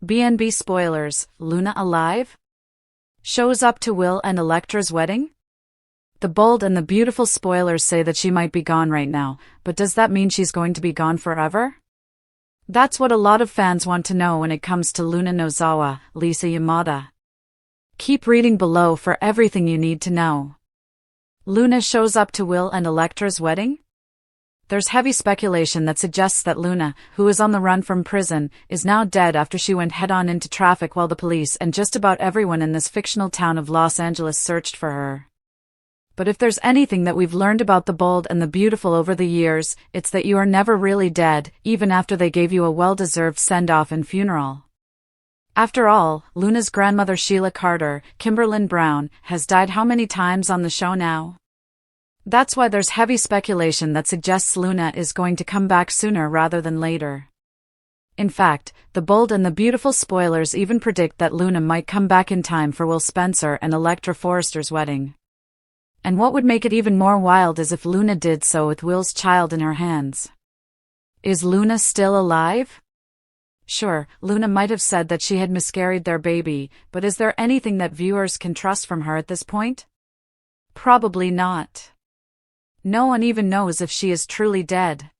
BNB spoilers, Luna alive? Shows up to Will and Electra's wedding? The bold and the beautiful spoilers say that she might be gone right now, but does that mean she's going to be gone forever? That's what a lot of fans want to know when it comes to Luna Nozawa, Lisa Yamada. Keep reading below for everything you need to know. Luna shows up to Will and Electra's wedding? There's heavy speculation that suggests that Luna, who is on the run from prison, is now dead after she went head-on into traffic while the police and just about everyone in this fictional town of Los Angeles searched for her. But if there's anything that we've learned about the bold and the beautiful over the years, it's that you are never really dead, even after they gave you a well-deserved send-off and funeral. After all, Luna's grandmother Sheila Carter, Kimberlyn Brown, has died how many times on the show now? That's why there's heavy speculation that suggests Luna is going to come back sooner rather than later. In fact, the bold and the beautiful spoilers even predict that Luna might come back in time for Will Spencer and Electra Forrester's wedding. And what would make it even more wild is if Luna did so with Will's child in her hands. Is Luna still alive? Sure, Luna might have said that she had miscarried their baby, but is there anything that viewers can trust from her at this point? Probably not. No one even knows if she is truly dead.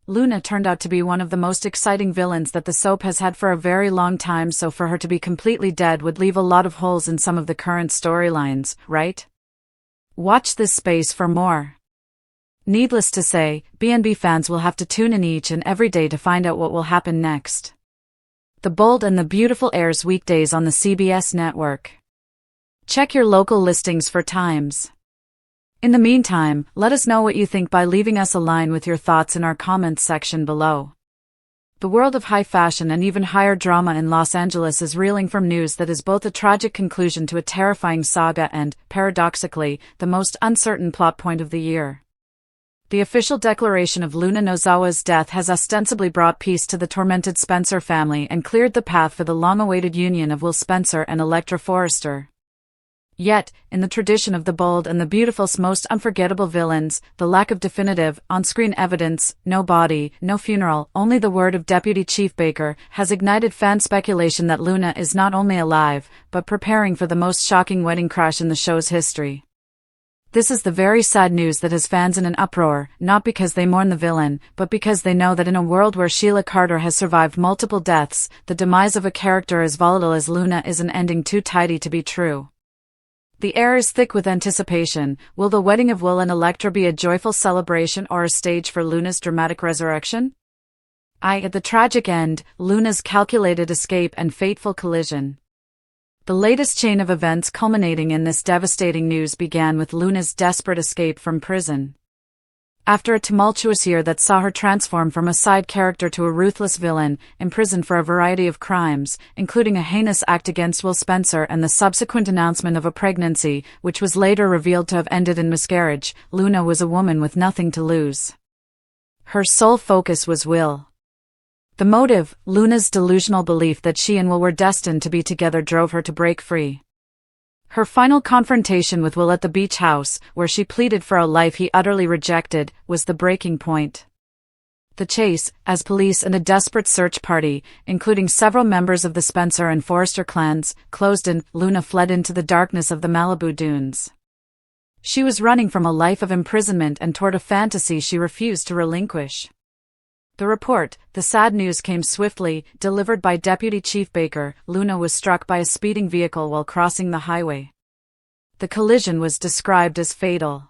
Luna turned out to be one of the most exciting villains that the soap has had for a very long time, so for her to be completely dead would leave a lot of holes in some of the current storylines, right? Watch this space for more. Needless to say, BNB fans will have to tune in each and every day to find out what will happen next. The Bold and the Beautiful airs weekdays on the CBS network. Check your local listings for times. In the meantime, let us know what you think by leaving us a line with your thoughts in our comments section below. The world of high fashion and even higher drama in Los Angeles is reeling from news that is both a tragic conclusion to a terrifying saga and, paradoxically, the most uncertain plot point of the year. The official declaration of Luna Nozawa's death has ostensibly brought peace to the tormented Spencer family and cleared the path for the long-awaited union of Will Spencer and Electra Forrester. Yet, in the tradition of the Bold and the Beautiful's most unforgettable villains, the lack of definitive, on-screen evidence, no body, no funeral, only the word of Deputy Chief Baker, has ignited fan speculation that Luna is not only alive, but preparing for the most shocking wedding crash in the show's history. This is the very sad news that has fans in an uproar, not because they mourn the villain, but because they know that in a world where Sheila Carter has survived multiple deaths, the demise of a character as volatile as Luna is an ending too tidy to be true. The air is thick with anticipation. Will the wedding of Will and Electra be a joyful celebration or a stage for Luna's dramatic resurrection? At the tragic end, Luna's calculated escape and fateful collision. The latest chain of events culminating in this devastating news began with Luna's desperate escape from prison. After a tumultuous year that saw her transform from a side character to a ruthless villain, imprisoned for a variety of crimes, including a heinous act against Will Spencer and the subsequent announcement of a pregnancy, which was later revealed to have ended in miscarriage, Luna was a woman with nothing to lose. Her sole focus was Will. The motive, Luna's delusional belief that she and Will were destined to be together, drove her to break free. Her final confrontation with Will at the beach house, where she pleaded for a life he utterly rejected, was the breaking point. The chase, as police and a desperate search party, including several members of the Spencer and Forrester clans, closed in, Luna fled into the darkness of the Malibu dunes. She was running from a life of imprisonment and toward a fantasy she refused to relinquish. The sad news came swiftly, delivered by Deputy Chief Baker. Luna was struck by a speeding vehicle while crossing the highway. The collision was described as fatal.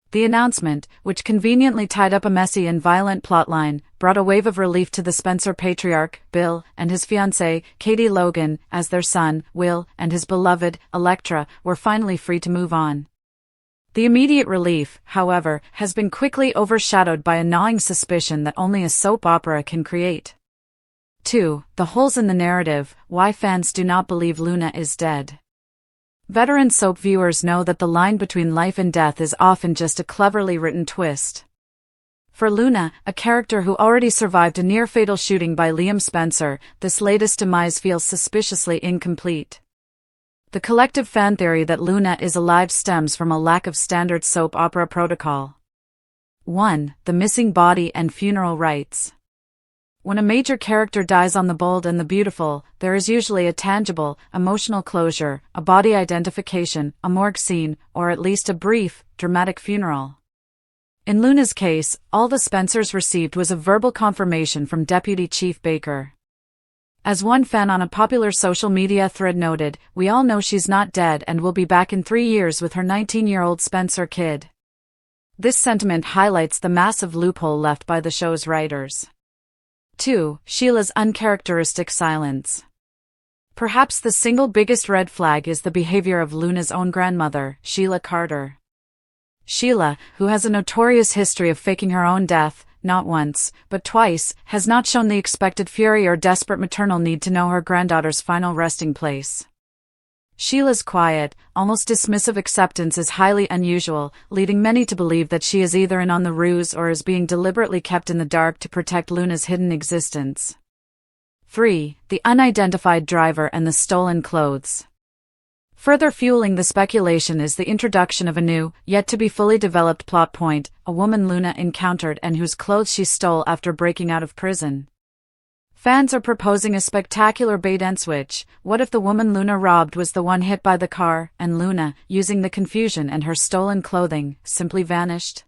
The announcement, which conveniently tied up a messy and violent plotline, brought a wave of relief to the Spencer patriarch, Bill, and his fiancée, Katie Logan, as their son, Will, and his beloved, Electra, were finally free to move on. The immediate relief, however, has been quickly overshadowed by a gnawing suspicion that only a soap opera can create. 2. The holes in the narrative, why fans do not believe Luna is dead. Veteran soap viewers know that the line between life and death is often just a cleverly written twist. For Luna, a character who already survived a near-fatal shooting by Liam Spencer, this latest demise feels suspiciously incomplete. The collective fan theory that Luna is alive stems from a lack of standard soap opera protocol. 1. The missing body and funeral rites. When a major character dies on The Bold and the Beautiful, there is usually a tangible, emotional closure, a body identification, a morgue scene, or at least a brief, dramatic funeral. In Luna's case, all the Spencers received was a verbal confirmation from Deputy Chief Baker. As one fan on a popular social media thread noted, "We all know she's not dead and will be back in 3 years with her 19-year-old Spencer kid." This sentiment highlights the massive loophole left by the show's writers. 2. Sheila's uncharacteristic silence. Perhaps the single biggest red flag is the behavior of Luna's own grandmother, Sheila Carter. Sheila, who has a notorious history of faking her own death, not once, but twice, has not shown the expected fury or desperate maternal need to know her granddaughter's final resting place. Sheila's quiet, almost dismissive acceptance is highly unusual, leading many to believe that she is either in on the ruse or is being deliberately kept in the dark to protect Luna's hidden existence. 3. The unidentified driver and the stolen clothes. Further fueling the speculation is the introduction of a new, yet to be fully developed plot point, a woman Luna encountered and whose clothes she stole after breaking out of prison. Fans are proposing a spectacular bait-and-switch. What if the woman Luna robbed was the one hit by the car, and Luna, using the confusion and her stolen clothing, simply vanished?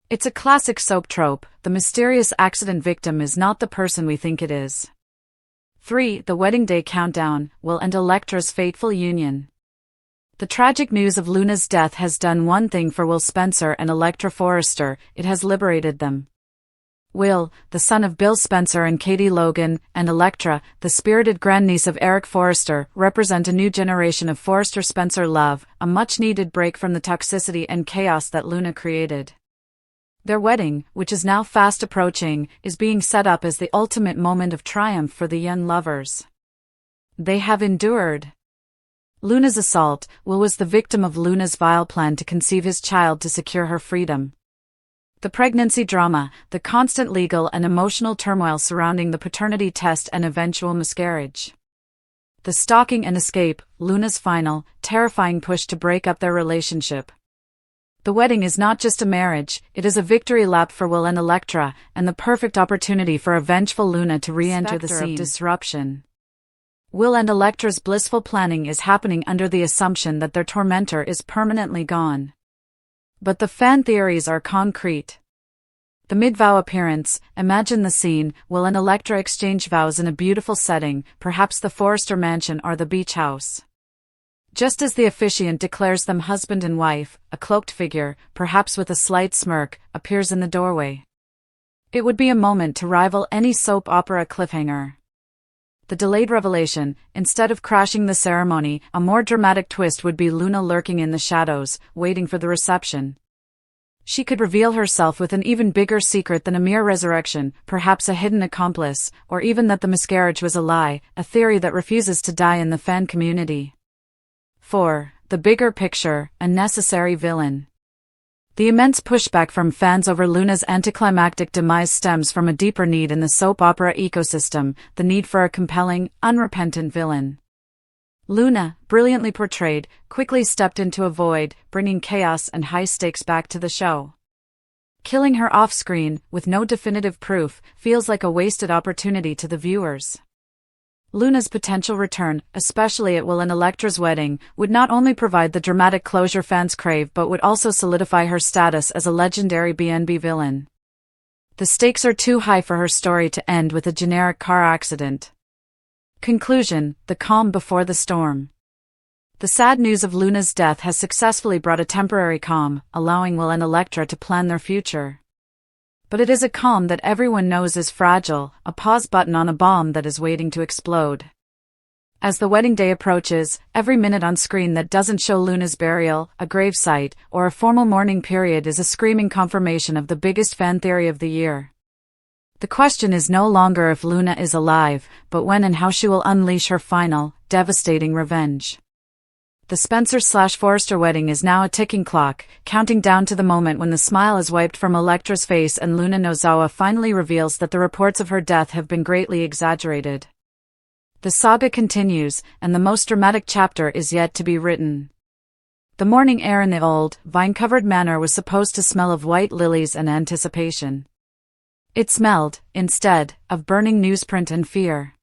It's a classic soap trope. The mysterious accident victim is not the person we think it is. 3. The wedding day countdown, Will and Electra's fateful union. The tragic news of Luna's death has done one thing for Will Spencer and Electra Forrester: it has liberated them. Will, the son of Bill Spencer and Katie Logan, and Electra, the spirited grandniece of Eric Forrester, represent a new generation of Forrester-Spencer love, a much-needed break from the toxicity and chaos that Luna created. Their wedding, which is now fast approaching, is being set up as the ultimate moment of triumph for the young lovers. They have endured Luna's assault. Will was the victim of Luna's vile plan to conceive his child to secure her freedom. The pregnancy drama, the constant legal and emotional turmoil surrounding the paternity test and eventual miscarriage. The stalking and escape, Luna's final, terrifying push to break up their relationship. The wedding is not just a marriage, it is a victory lap for Will and Electra, and the perfect opportunity for a vengeful Luna to re-enter the scene. Of disruption. Will and Electra's blissful planning is happening under the assumption that their tormentor is permanently gone. But the fan theories are concrete. The mid-vow appearance, imagine the scene. Will and Electra exchange vows in a beautiful setting, perhaps the Forrester mansion or the beach house. Just as the officiant declares them husband and wife, a cloaked figure, perhaps with a slight smirk, appears in the doorway. It would be a moment to rival any soap opera cliffhanger. The delayed revelation, instead of crashing the ceremony, a more dramatic twist would be Luna lurking in the shadows, waiting for the reception. She could reveal herself with an even bigger secret than a mere resurrection, perhaps a hidden accomplice, or even that the miscarriage was a lie, a theory that refuses to die in the fan community. 4. The bigger picture, a necessary villain. The immense pushback from fans over Luna's anticlimactic demise stems from a deeper need in the soap opera ecosystem, the need for a compelling, unrepentant villain. Luna, brilliantly portrayed, quickly stepped into a void, bringing chaos and high stakes back to the show. Killing her off-screen, with no definitive proof, feels like a wasted opportunity to the viewers. Luna's potential return, especially at Will and Electra's wedding, would not only provide the dramatic closure fans crave but would also solidify her status as a legendary BNB villain. The stakes are too high for her story to end with a generic car accident. Conclusion: the calm before the storm. The sad news of Luna's death has successfully brought a temporary calm, allowing Will and Electra to plan their future. But it is a calm that everyone knows is fragile, a pause button on a bomb that is waiting to explode. As the wedding day approaches, every minute on screen that doesn't show Luna's burial, a gravesite, or a formal mourning period is a screaming confirmation of the biggest fan theory of the year. The question is no longer if Luna is alive, but when and how she will unleash her final, devastating revenge. The Spencer/Forrester wedding is now a ticking clock, counting down to the moment when the smile is wiped from Electra's face and Luna Nozawa finally reveals that the reports of her death have been greatly exaggerated. The saga continues, and the most dramatic chapter is yet to be written. The morning air in the old, vine-covered manor was supposed to smell of white lilies and anticipation. It smelled, instead, of burning newsprint and fear.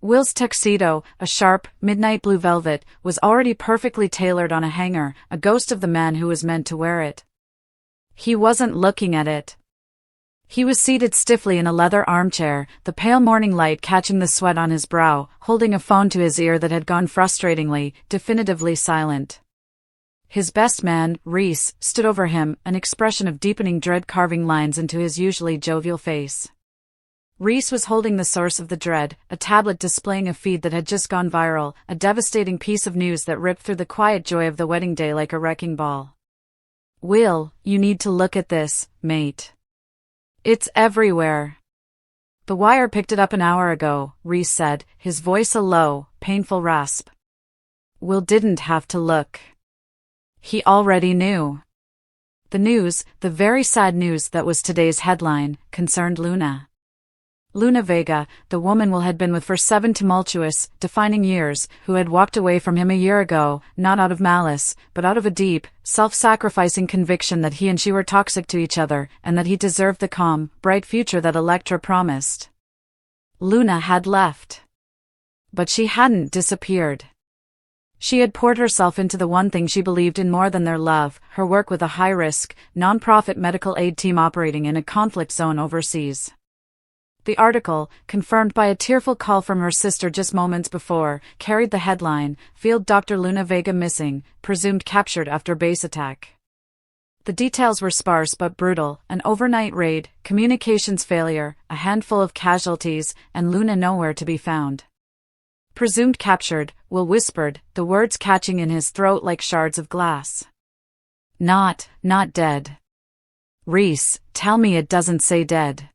Will's tuxedo, a sharp, midnight blue velvet, was already perfectly tailored on a hanger, a ghost of the man who was meant to wear it. He wasn't looking at it. He was seated stiffly in a leather armchair, the pale morning light catching the sweat on his brow, holding a phone to his ear that had gone frustratingly, definitively silent. His best man, Reese, stood over him, an expression of deepening dread carving lines into his usually jovial face. Reese was holding the source of the dread, a tablet displaying a feed that had just gone viral, a devastating piece of news that ripped through the quiet joy of the wedding day like a wrecking ball. "Will, you need to look at this, mate. It's everywhere." "The Wire picked it up an hour ago," Reese said, his voice a low, painful rasp. Will didn't have to look. He already knew. The news, the very sad news that was today's headline, concerned Luna. Luna Vega, the woman Will had been with for 7 tumultuous, defining years, who had walked away from him a year ago, not out of malice, but out of a deep, self-sacrificing conviction that he and she were toxic to each other, and that he deserved the calm, bright future that Electra promised. Luna had left. But she hadn't disappeared. She had poured herself into the one thing she believed in more than their love, her work with a high-risk, non-profit medical aid team operating in a conflict zone overseas. The article, confirmed by a tearful call from her sister just moments before, carried the headline, "Field Dr. Luna Vega Missing, Presumed Captured After Base Attack." The details were sparse but brutal: an overnight raid, communications failure, a handful of casualties, and Luna nowhere to be found. "Presumed captured," Will whispered, the words catching in his throat like shards of glass. Not dead." "Reese, tell me it doesn't say dead."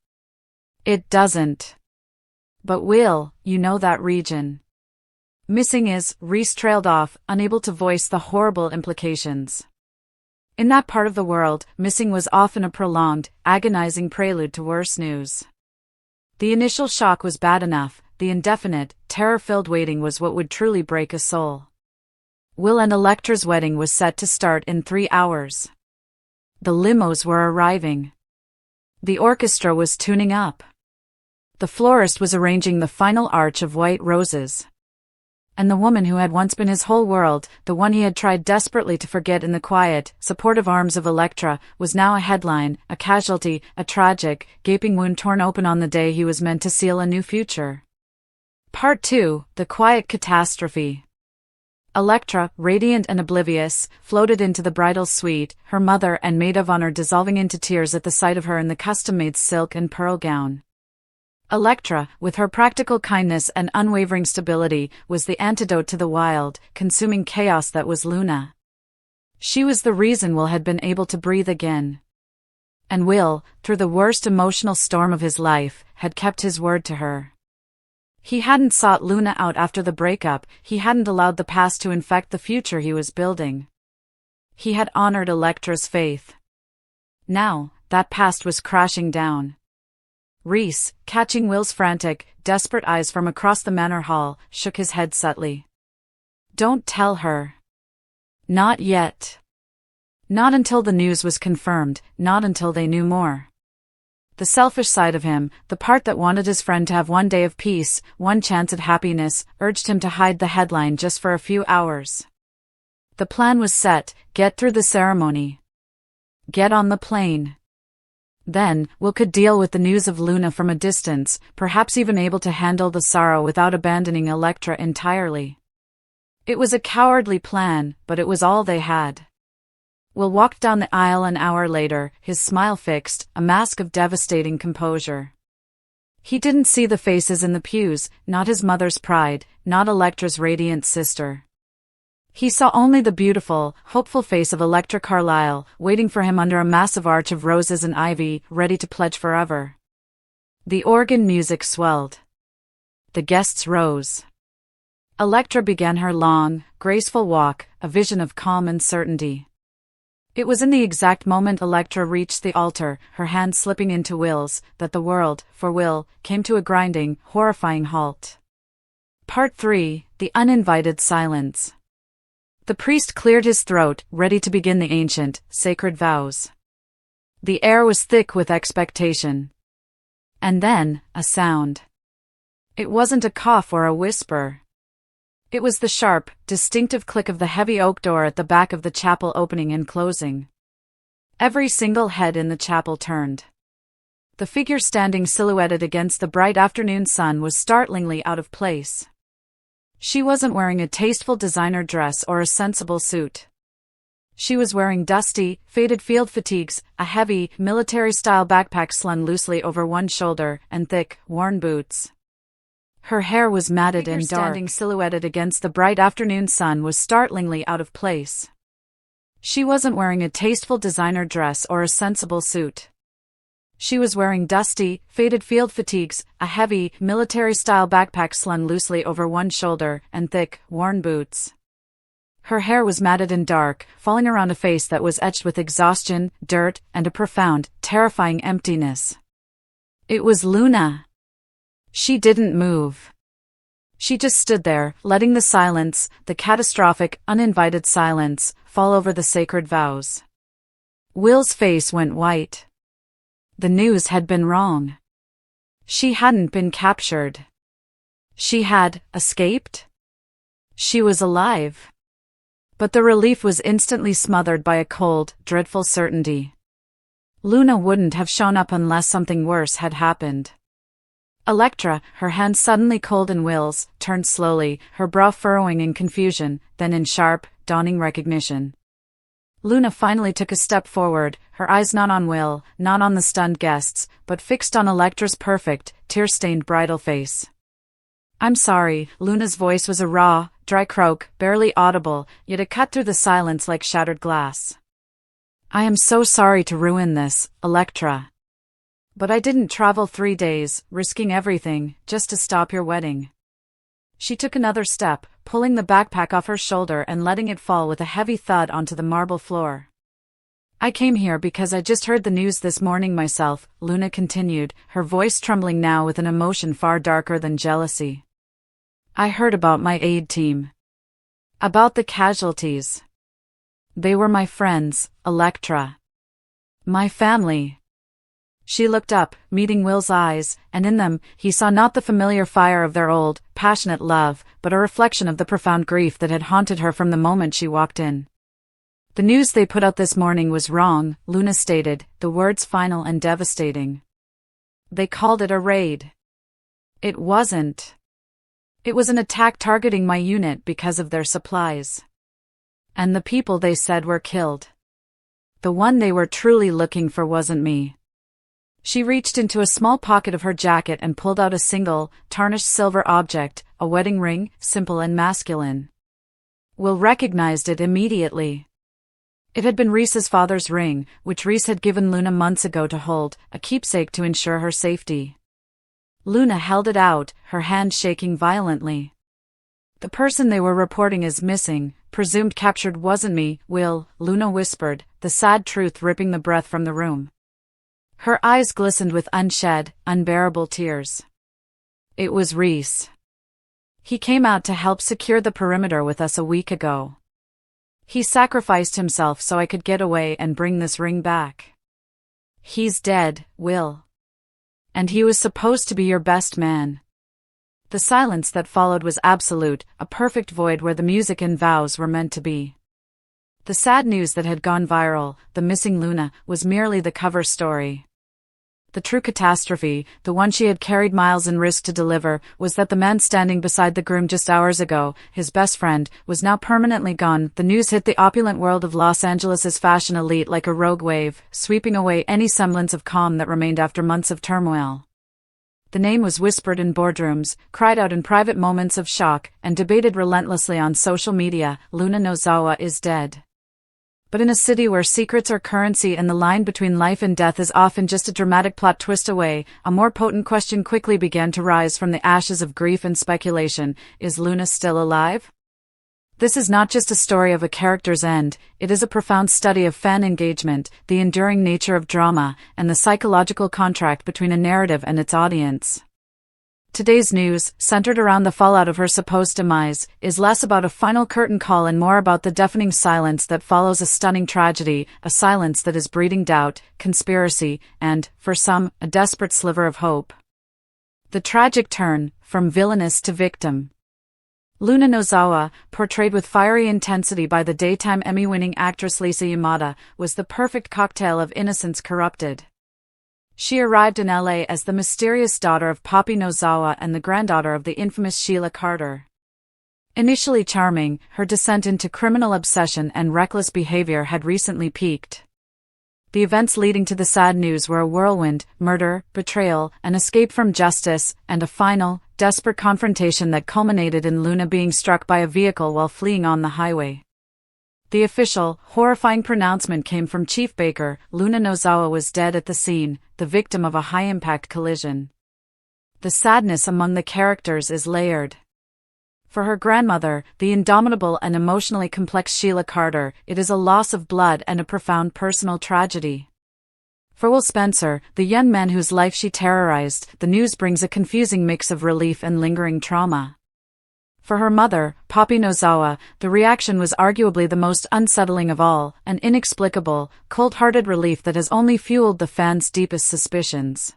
"It doesn't." "But Will, you know that region." "Missing is," Reese trailed off, unable to voice the horrible implications. In that part of the world, missing was often a prolonged, agonizing prelude to worse news. The initial shock was bad enough, the indefinite, terror-filled waiting was what would truly break a soul. Will and Electra's wedding was set to start in 3 hours. The limos were arriving. The orchestra was tuning up. The florist was arranging the final arch of white roses. And the woman who had once been his whole world, the one he had tried desperately to forget in the quiet, supportive arms of Electra, was now a headline, a casualty, a tragic, gaping wound torn open on the day he was meant to seal a new future. Part 2, The Quiet Catastrophe. Electra, radiant and oblivious, floated into the bridal suite, her mother and maid of honor dissolving into tears at the sight of her in the custom-made silk and pearl gown. Electra, with her practical kindness and unwavering stability, was the antidote to the wild, consuming chaos that was Luna. She was the reason Will had been able to breathe again. And Will, through the worst emotional storm of his life, had kept his word to her. He hadn't sought Luna out after the breakup, he hadn't allowed the past to infect the future he was building. He had honored Electra's faith. Now, that past was crashing down. Reese, catching Will's frantic, desperate eyes from across the manor hall, shook his head subtly. "Don't tell her." "Not yet." Not until the news was confirmed, not until they knew more. The selfish side of him, the part that wanted his friend to have one day of peace, one chance at happiness, urged him to hide the headline just for a few hours. The plan was set: get through the ceremony. Get on the plane. Then, Will could deal with the news of Luna from a distance, perhaps even able to handle the sorrow without abandoning Electra entirely. It was a cowardly plan, but it was all they had. Will walked down the aisle an hour later, his smile fixed, a mask of devastating composure. He didn't see the faces in the pews, not his mother's pride, not Electra's radiant sister. He saw only the beautiful, hopeful face of Electra Carlyle, waiting for him under a massive arch of roses and ivy, ready to pledge forever. The organ music swelled. The guests rose. Electra began her long, graceful walk, a vision of calm and certainty. It was in the exact moment Electra reached the altar, her hand slipping into Will's, that the world, for Will, came to a grinding, horrifying halt. Part 3, The Uninvited Silence. The priest cleared his throat, ready to begin the ancient, sacred vows. The air was thick with expectation. And then, a sound. It wasn't a cough or a whisper. It was the sharp, distinctive click of the heavy oak door at the back of the chapel opening and closing. Every single head in the chapel turned. The figure standing silhouetted against the bright afternoon sun was startlingly out of place. She wasn't wearing a tasteful designer dress or a sensible suit. She was wearing dusty, faded field fatigues, a heavy, military-style backpack slung loosely over one shoulder, and thick, worn boots. Her hair was matted and dark. Standing silhouetted against the bright afternoon sun was startlingly out of place. She wasn't wearing a tasteful designer dress or a sensible suit. She was wearing dusty, faded field fatigues, a heavy, military-style backpack slung loosely over one shoulder, and thick, worn boots. Her hair was matted and dark, falling around a face that was etched with exhaustion, dirt, and a profound, terrifying emptiness. It was Luna. She didn't move. She just stood there, letting the silence, the catastrophic, uninvited silence, fall over the sacred vows. Will's face went white. The news had been wrong. She hadn't been captured. She had escaped? She was alive. But the relief was instantly smothered by a cold, dreadful certainty. Luna wouldn't have shown up unless something worse had happened. Electra, her hand suddenly cold in Will's, turned slowly, her brow furrowing in confusion, then in sharp, dawning recognition. Luna finally took a step forward, her eyes not on Will, not on the stunned guests, but fixed on Electra's perfect, tear-stained bridal face. "I'm sorry," Luna's voice was a raw, dry croak, barely audible, yet it cut through the silence like shattered glass. "I am so sorry to ruin this, Electra. But I didn't travel 3 days, risking everything, just to stop your wedding." She took another step, pulling the backpack off her shoulder and letting it fall with a heavy thud onto the marble floor. "I came here because I just heard the news this morning myself," Luna continued, her voice trembling now with an emotion far darker than jealousy. "I heard about my aid team. About the casualties. They were my friends, Electra. My family." She looked up, meeting Will's eyes, and in them, he saw not the familiar fire of their old, passionate love, but a reflection of the profound grief that had haunted her from the moment she walked in. "The news they put out this morning was wrong," Luna stated, the words final and devastating. "They called it a raid. It wasn't. It was an attack targeting my unit because of their supplies. And the people they said were killed. The one they were truly looking for wasn't me." She reached into a small pocket of her jacket and pulled out a single, tarnished silver object, a wedding ring, simple and masculine. Will recognized it immediately. It had been Reese's father's ring, which Reese had given Luna months ago to hold, a keepsake to ensure her safety. Luna held it out, her hand shaking violently. "The person they were reporting as missing, presumed captured wasn't me, Will," Luna whispered, the sad truth ripping the breath from the room. Her eyes glistened with unshed, unbearable tears. "It was Reese. He came out to help secure the perimeter with us a week ago. He sacrificed himself so I could get away and bring this ring back. He's dead, Will. And he was supposed to be your best man." The silence that followed was absolute, a perfect void where the music and vows were meant to be. The sad news that had gone viral, the missing Luna, was merely the cover story. The true catastrophe, the one she had carried miles and risked to deliver, was that the man standing beside the groom just hours ago, his best friend, was now permanently gone. The news hit the opulent world of Los Angeles' fashion elite like a rogue wave, sweeping away any semblance of calm that remained after months of turmoil. The name was whispered in boardrooms, cried out in private moments of shock, and debated relentlessly on social media. Luna Nozawa is dead. But in a city where secrets are currency and the line between life and death is often just a dramatic plot twist away, a more potent question quickly began to rise from the ashes of grief and speculation: is Luna still alive? This is not just a story of a character's end, it is a profound study of fan engagement, the enduring nature of drama, and the psychological contract between a narrative and its audience. Today's news, centered around the fallout of her supposed demise, is less about a final curtain call and more about the deafening silence that follows a stunning tragedy, a silence that is breeding doubt, conspiracy, and, for some, a desperate sliver of hope. The tragic turn, from villainous to victim. Luna Nozawa, portrayed with fiery intensity by the daytime Emmy-winning actress Lisa Yamada, was the perfect cocktail of innocence corrupted. She arrived in LA as the mysterious daughter of Poppy Nozawa and the granddaughter of the infamous Sheila Carter. Initially charming, her descent into criminal obsession and reckless behavior had recently peaked. The events leading to the sad news were a whirlwind: murder, betrayal, an escape from justice, and a final, desperate confrontation that culminated in Luna being struck by a vehicle while fleeing on the highway. The official, horrifying pronouncement came from Chief Baker. Luna Nozawa was dead at the scene, the victim of a high-impact collision. The sadness among the characters is layered. For her grandmother, the indomitable and emotionally complex Sheila Carter, it is a loss of blood and a profound personal tragedy. For Will Spencer, the young man whose life she terrorized, the news brings a confusing mix of relief and lingering trauma. For her mother, Poppy Nozawa, the reaction was arguably the most unsettling of all, an inexplicable, cold-hearted relief that has only fueled the fans' deepest suspicions.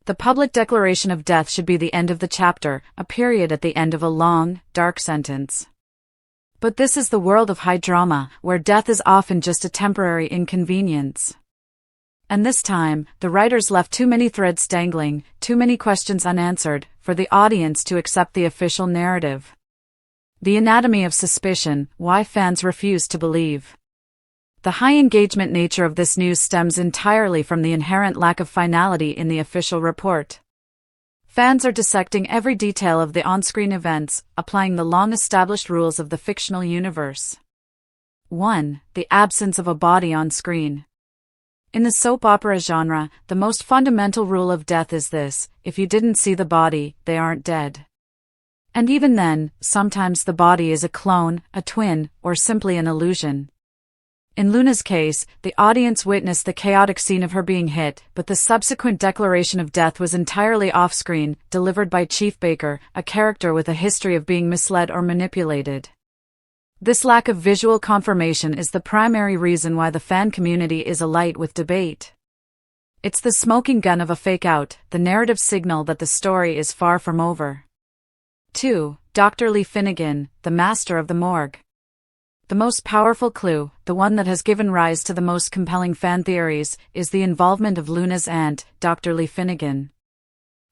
The public declaration of death should be the end of the chapter, a period at the end of a long, dark sentence. But this is the world of high drama, where death is often just a temporary inconvenience. And this time, the writers left too many threads dangling, too many questions unanswered, for the audience to accept the official narrative. The anatomy of suspicion: why fans refuse to believe. The high engagement nature of this news stems entirely from the inherent lack of finality in the official report. Fans are dissecting every detail of the on-screen events, applying the long-established rules of the fictional universe. 1. The absence of a body on screen. In the soap opera genre, the most fundamental rule of death is this: if you didn't see the body, they aren't dead. And even then, sometimes the body is a clone, a twin, or simply an illusion. In Luna's case, the audience witnessed the chaotic scene of her being hit, but the subsequent declaration of death was entirely off-screen, delivered by Chief Baker, a character with a history of being misled or manipulated. This lack of visual confirmation is the primary reason why the fan community is alight with debate. It's the smoking gun of a fake-out, the narrative signal that the story is far from over. 2. Dr. Lee Finnegan, the master of the morgue. The most powerful clue, the one that has given rise to the most compelling fan theories, is the involvement of Luna's aunt, Dr. Lee Finnegan.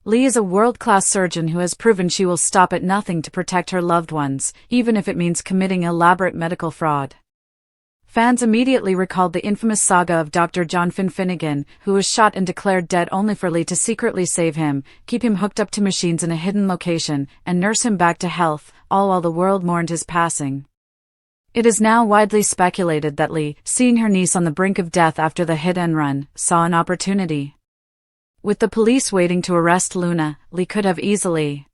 Lee is a world-class surgeon who has proven she will stop at nothing to protect her loved ones, even if it means committing elaborate medical fraud. Fans immediately recalled the infamous saga of Dr. John Finnegan, who was shot and declared dead only for Lee to secretly save him, keep him hooked up to machines in a hidden location, and nurse him back to health, all while the world mourned his passing. It is now widely speculated that Lee, seeing her niece on the brink of death after the hit-and-run, saw an opportunity. With the police waiting to arrest Luna, Lee could have easily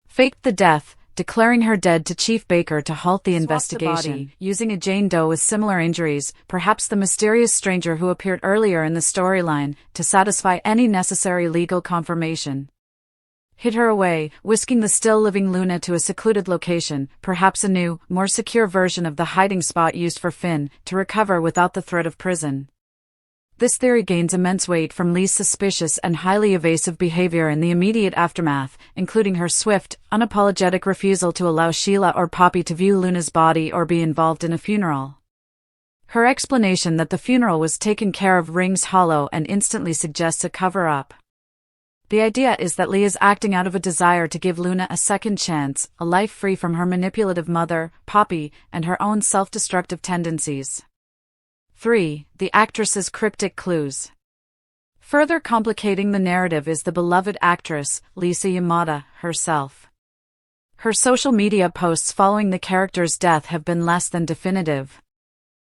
faked the death, declaring her dead to Chief Baker to halt the investigation, using a Jane Doe with similar injuries, perhaps the mysterious stranger who appeared earlier in the storyline, to satisfy any necessary legal confirmation. Hid her away, whisking the still-living Luna to a secluded location, perhaps a new, more secure version of the hiding spot used for Finn, to recover without the threat of prison. This theory gains immense weight from Lee's suspicious and highly evasive behavior in the immediate aftermath, including her swift, unapologetic refusal to allow Sheila or Poppy to view Luna's body or be involved in a funeral. Her explanation that the funeral was taken care of rings hollow and instantly suggests a cover-up. The idea is that Lee is acting out of a desire to give Luna a second chance, a life free from her manipulative mother, Poppy, and her own self-destructive tendencies. 3. The actress's cryptic clues. Further complicating the narrative is the beloved actress, Lisa Yamada, herself. Her social media posts following the character's death have been less than definitive.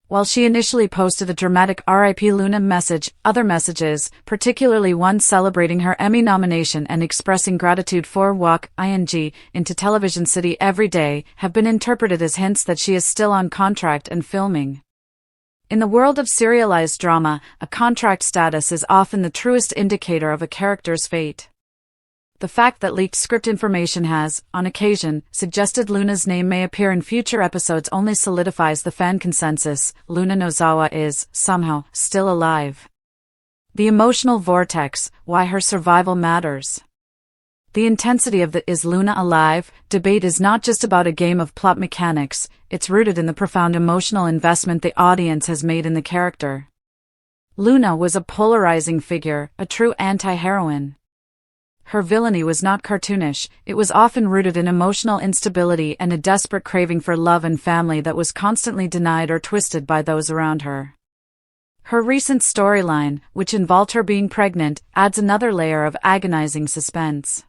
While she initially posted a dramatic R.I.P. Luna message, other messages, particularly one celebrating her Emmy nomination and expressing gratitude for walk into Television City every day, have been interpreted as hints that she is still on contract and filming. In the world of serialized drama, a contract status is often the truest indicator of a character's fate. The fact that leaked script information has, on occasion, suggested Luna's name may appear in future episodes only solidifies the fan consensus: Luna Nozawa is, somehow, still alive. The emotional vortex: why her survival matters. The intensity of the "Is Luna alive?" debate is not just about a game of plot mechanics, it's rooted in the profound emotional investment the audience has made in the character. Luna was a polarizing figure, a true anti-heroine. Her villainy was not cartoonish, it was often rooted in emotional instability and a desperate craving for love and family that was constantly denied or twisted by those around her. Her recent storyline, which involved her being pregnant, adds another layer of agonizing suspense.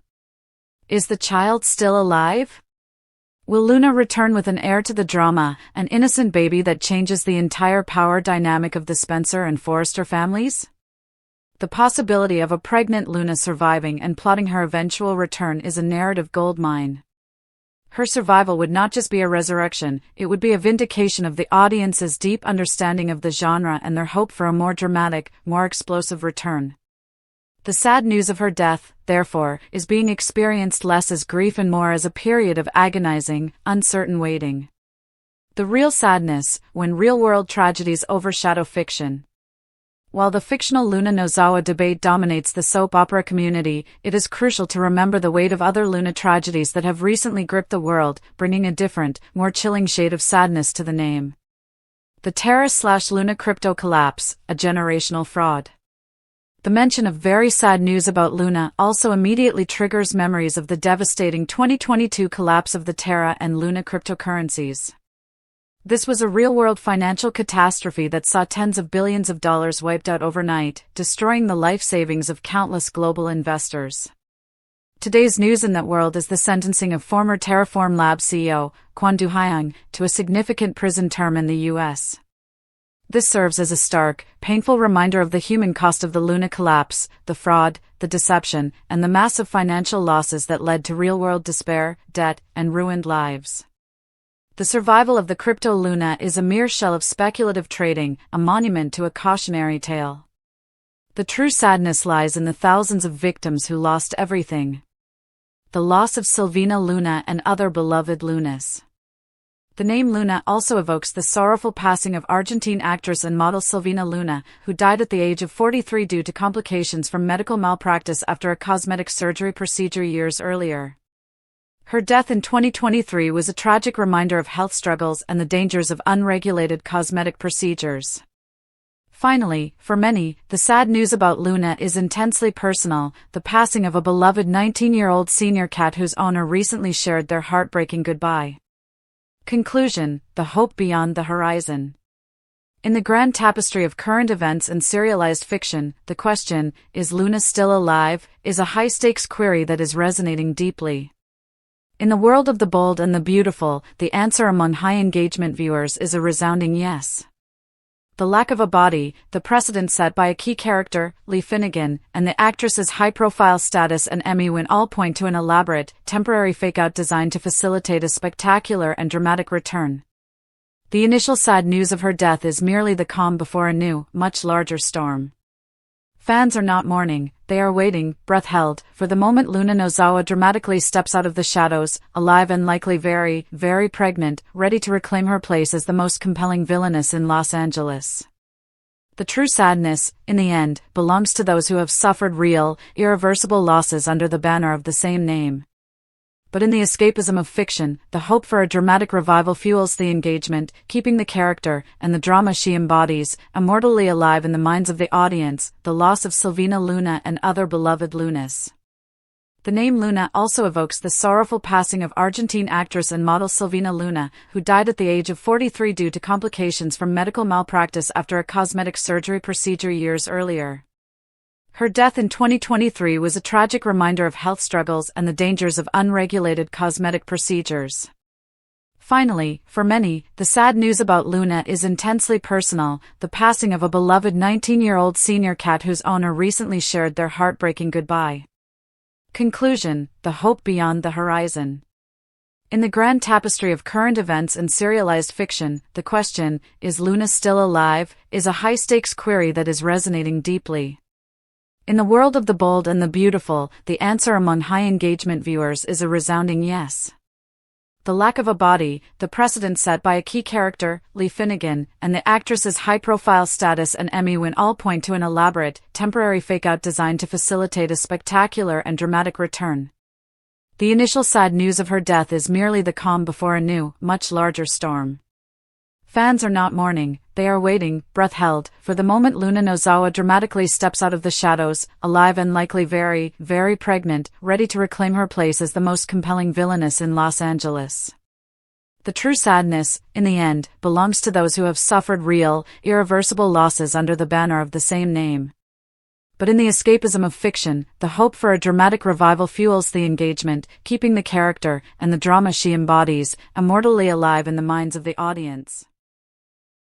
Is the child still alive? Will Luna return with an heir to the drama, an innocent baby that changes the entire power dynamic of the Spencer and Forrester families? The possibility of a pregnant Luna surviving and plotting her eventual return is a narrative goldmine. Her survival would not just be a resurrection, it would be a vindication of the audience's deep understanding of the genre and their hope for a more dramatic, more explosive return. The sad news of her death, therefore, is being experienced less as grief and more as a period of agonizing, uncertain waiting. The real sadness, when real-world tragedies overshadow fiction. While the fictional Luna Nozawa debate dominates the soap opera community, it is crucial to remember the weight of other Luna tragedies that have recently gripped the world, bringing a different, more chilling shade of sadness to the name. The Terra/Luna crypto collapse, a generational fraud. The mention of very sad news about Luna also immediately triggers memories of the devastating 2022 collapse of the Terra and Luna cryptocurrencies. This was a real-world financial catastrophe that saw tens of billions of dollars wiped out overnight, destroying the life savings of countless global investors. Today's news in that world is the sentencing of former Terraform Labs CEO, Kwon Do-hyung, to a significant prison term in the U.S. This serves as a stark, painful reminder of the human cost of the Luna collapse, the fraud, the deception, and the massive financial losses that led to real-world despair, debt, and ruined lives. The survival of the crypto Luna is a mere shell of speculative trading, a monument to a cautionary tale. The true sadness lies in the thousands of victims who lost everything. The loss of Silvina Luna and other beloved Lunas. The name Luna also evokes the sorrowful passing of Argentine actress and model Silvina Luna, who died at the age of 43 due to complications from medical malpractice after a cosmetic surgery procedure years earlier. Her death in 2023 was a tragic reminder of health struggles and the dangers of unregulated cosmetic procedures. Finally, for many, the sad news about Luna is intensely personal, the passing of a beloved 19-year-old senior cat whose owner recently shared their heartbreaking goodbye. Conclusion: the hope beyond the horizon. In the grand tapestry of current events and serialized fiction, the question, "Is Luna still alive?" is a high-stakes query that is resonating deeply. In the world of the bold and the beautiful, the answer among high-engagement viewers is a resounding yes. The lack of a body, the precedent set by a key character, Lee Finnegan, and the actress's high-profile status and Emmy win all point to an elaborate, temporary fake-out designed to facilitate a spectacular and dramatic return. The initial sad news of her death is merely the calm before a new, much larger storm. Fans are not mourning, they are waiting, breath held, for the moment Luna Nozawa dramatically steps out of the shadows, alive and likely very, very pregnant, ready to reclaim her place as the most compelling villainess in Los Angeles. The true sadness, in the end, belongs to those who have suffered real, irreversible losses under the banner of the same name. But in the escapism of fiction, the hope for a dramatic revival fuels the engagement, keeping the character, and the drama she embodies, immortally alive in the minds of the audience, the loss of Silvina Luna and other beloved Lunas. The name Luna also evokes the sorrowful passing of Argentine actress and model Silvina Luna, who died at the age of 43 due to complications from medical malpractice after a cosmetic surgery procedure years earlier. Her death in 2023 was a tragic reminder of health struggles and the dangers of unregulated cosmetic procedures. Finally, for many, the sad news about Luna is intensely personal, the passing of a beloved 19-year-old senior cat whose owner recently shared their heartbreaking goodbye. Conclusion: the hope beyond the horizon. In the grand tapestry of current events and serialized fiction, the question, "Is Luna still alive?" is a high-stakes query that is resonating deeply. In the world of the bold and the beautiful, the answer among high-engagement viewers is a resounding yes. The lack of a body, the precedent set by a key character, Lee Finnegan, and the actress's high-profile status and Emmy win all point to an elaborate, temporary fake-out designed to facilitate a spectacular and dramatic return. The initial sad news of her death is merely the calm before a new, much larger storm. Fans are not mourning, they are waiting, breath held, for the moment Luna Nozawa dramatically steps out of the shadows, alive and likely very, very pregnant, ready to reclaim her place as the most compelling villainess in Los Angeles. The true sadness, in the end, belongs to those who have suffered real, irreversible losses under the banner of the same name. But in the escapism of fiction, the hope for a dramatic revival fuels the engagement, keeping the character, and the drama she embodies, immortally alive in the minds of the audience.